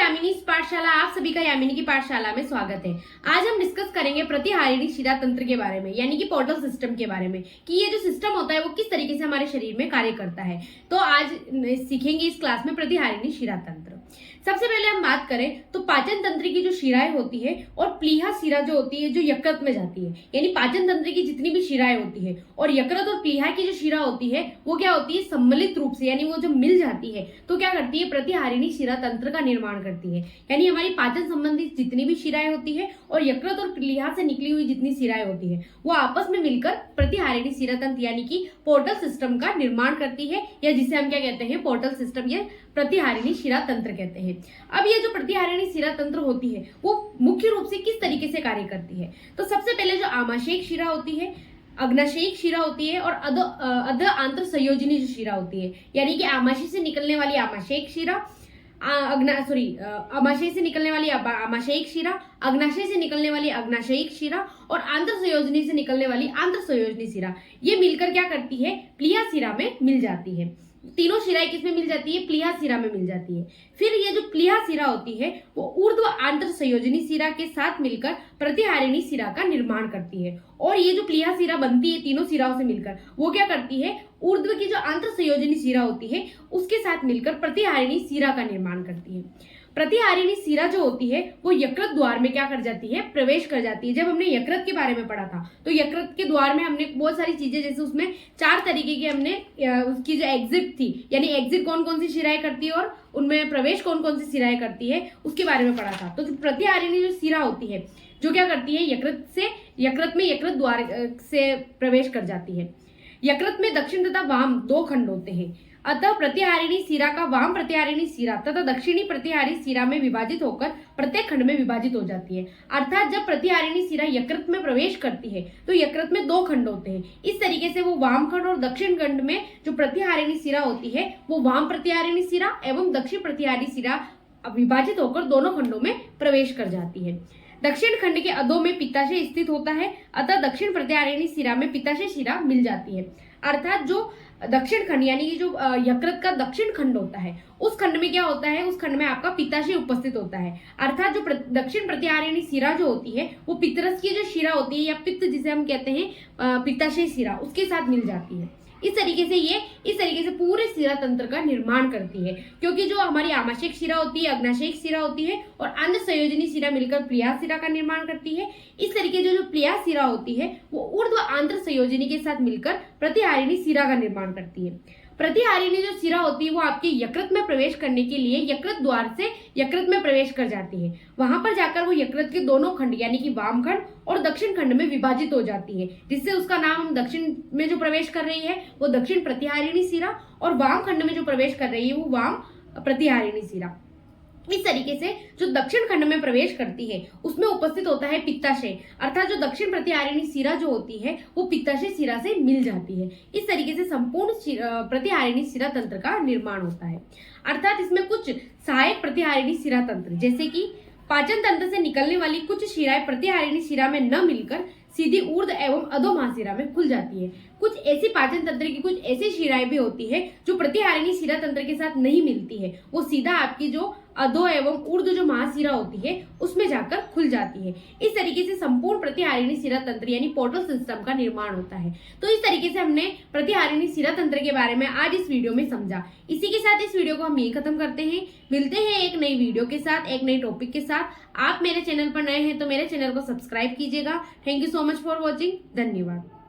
यामिनी पाठशाला, आप सभी का यामिनी की पाठशाला में स्वागत है। आज हम डिस्कस करेंगे प्रतिहारिणी शिरा तंत्र के बारे में, यानी कि पोर्टल सिस्टम के बारे में, कि ये जो सिस्टम होता है वो किस तरीके से हमारे शरीर में कार्य करता है। तो आज सीखेंगे इस क्लास में प्रतिहारिणी शिरा तंत्र। सबसे पहले हम बात करें तो पाचन तंत्र की जो शिराएं होती है और प्लीहा शिरा जो होती है जो यकृत में जाती है, यानी पाचन तंत्र की जितनी भी शिराएं होती है और यकृत और प्लीहा की जो शिरा होती है वो क्या होती है, सम्मिलित रूप से, यानी वो जब मिल जाती है तो क्या करती है, प्रतिहारिणी शिरा तंत्र का निर्माण करती है। यानी हमारी पाचन संबंधित जितनी भी शिराएं होती है और यकृत और प्लीहा से निकली हुई जितनी शिराएं होती है वो आपस में मिलकर प्रतिहारिणी शिरा तंत्र यानी कि पोर्टल सिस्टम का निर्माण करती है, या जिसे हम क्या कहते हैं, पोर्टल सिस्टम या प्रतिहारिणी शिरा तंत्र कहते हैं। अब ये जो प्रतिहारिणी शिरा तंत्र होती है वो मुख्य रूप से किस तरीके से कार्य करती है, तो सबसे पहले जो आमाशयिक शिरा होती है, अग्नाशयिक शिरा होती है और अध आंतर संयोजनी जो शिरा होती है, यानी कि आमाशय से निकलने वाली आमाशयिक शिरा, आमाशय से निकलने वाली आमाशयिक शिरा, अग्नाशय से निकलने वाली अग्नाशयिक शिरा और आंतर संयोजनी से निकलने वाली आंतर संयोजनी शिरा, ये मिलकर क्या करती है, प्लीहा शिरा में मिल जाती है। तीनों शिराएं किसमें मिल जाती है, प्लीहा शिरा में मिल जाती है। फिर ये जो प्लीहा शिरा होती है वो ऊर्ध्व आंतर संयोजनी शिरा के साथ मिलकर प्रतिहारिणी शिरा का निर्माण करती है, और ये जो प्लीहा शिरा बनती है तीनों शिराओं से मिलकर वो क्या करती है, ऊर्ध्व की जो आंतर संयोजनी शिरा होती है उसके साथ मिलकर प्रतिहारिणी शिरा का निर्माण करती है। प्रतिहारिणी शिरा जो होती है वो यकृत द्वार में क्या कर जाती है, प्रवेश कर जाती है। जब हमने यकृत के बारे में पढ़ा था तो यकृत के द्वार में हमने बहुत सारी चीजें, जैसे उसमें 4 तरीके की हमने उसकी जो एग्जिट थी, यानी एग्जिट कौन कौन सी शिराएं करती है और उनमें प्रवेश कौन कौन सी शिराएं करती है उसके बारे में पढ़ा था। तो प्रतिहारिणी जो शिरा होती है जो क्या करती है, यकृत में यकृत द्वार से प्रवेश कर जाती है। यकृत में दक्षिण तथा वाम 2 खंड होते हैं, अतः प्रतिहारिणी शिरा का वाम प्रतिहारिणी शिरा तथा दक्षिणी प्रतिहारिणी शिरा में विभाजित होकर प्रत्येक खंड में विभाजित हो जाती है। अर्थात जब प्रतिहारिणी शिरा यकृत में प्रवेश करती है तो यकृत में 2 खंड होते हैं। इस तरीके से वो वाम खंड और दक्षिण खंड में जो प्रतिहारिणी शिरा होती है वो वाम प्रतिहारिणी शिरा एवं दक्षिण प्रतिहारिणी शिरा विभाजित होकर दोनों खंडों में प्रवेश कर जाती है। दक्षिण खंड के अधो में पित्ताशय स्थित होता है, अतः दक्षिण प्रतिहारिणी शिरा में पित्ताशय शिरा मिल जाती है। अर्थात जो दक्षिण खंड यानी कि जो यकृत का दक्षिण खंड होता है उस खंड में क्या होता है, उस खंड में आपका पित्ताशय उपस्थित होता है। अर्थात जो दक्षिण प्रतिहारिणी शिरा जो होती है वो पित्तरस की जो शिरा होती है या पित्त जिसे हम कहते हैं पित्ताशय शिरा, उसके साथ मिल जाती है। इस तरीके से पूरे शिरा तंत्र का निर्माण करती है, क्योंकि जो हमारी आमाशयिक शिरा होती है, अग्नाशयिक शिरा होती है और आंतर संयोजनी शिरा मिलकर प्लीहा शिरा का निर्माण करती है। इस तरीके से जो प्लीहा शिरा होती है वो ऊर्ध्व आंतर संयोजनी के साथ मिलकर प्रतिहारिणी शिरा का निर्माण करती है। प्रतिहारिणी जो शिरा होती है वो आपके यकृत में प्रवेश करने के लिए यकृत द्वार से यकृत में प्रवेश कर जाती है। वहां पर जाकर वो यकृत के दोनों खंड यानी कि वाम खंड और दक्षिण खंड में विभाजित हो जाती है, जिससे उसका नाम दक्षिण में जो प्रवेश कर रही है वो दक्षिण प्रतिहारिणी शिरा और वाम खंड में जो प्रवेश कर रही है वो वाम प्रतिहारिणी शिरा। इस तरीके से जो दक्षिण खंड में प्रवेश करती है उसमें उपस्थित होता है पित्ताशय, अर्थात जो दक्षिण प्रतिहारिणी शिरा जो होती है वो पित्ताशय शिरा से मिल जाती है। इस तरीके से संपूर्ण प्रतिहारिणी शिरा तंत्र का निर्माण होता है। अर्थात इसमें कुछ सहायक प्रतिहारिणी शिरा तंत्र, जैसे कि पाचन तंत्र से निकलने वाली कुछ शिराएं प्रतिहारिणी शिरा में न मिलकर सीधी ऊर्ध्व एवं अधो महाशिरा में खुल जाती है। कुछ ऐसी पाचन तंत्र की कुछ ऐसी शिराएं भी होती है जो प्रतिहारिणी शिरा तंत्र के साथ नहीं मिलती है, वो सीधा आपकी जो अधो एवं ऊर्ध्व जो महाशिरा होती है उसमें जाकर खुल जाती है। इस तरीके से संपूर्ण प्रतिहारिणी शिरा तंत्र यानी पोर्टल सिस्टम का निर्माण होता है। तो इस तरीके से हमने प्रतिहारिणी शिरा तंत्र के बारे में आज इस वीडियो में समझा। इसी के साथ इस वीडियो को हम यही खत्म करते हैं। मिलते हैं एक नई वीडियो के साथ, एक नई टॉपिक के साथ। आप मेरे चैनल पर नए हैं तो मेरे चैनल को सब्सक्राइब कीजिएगा। Thank you so much for watching. धन्यवाद।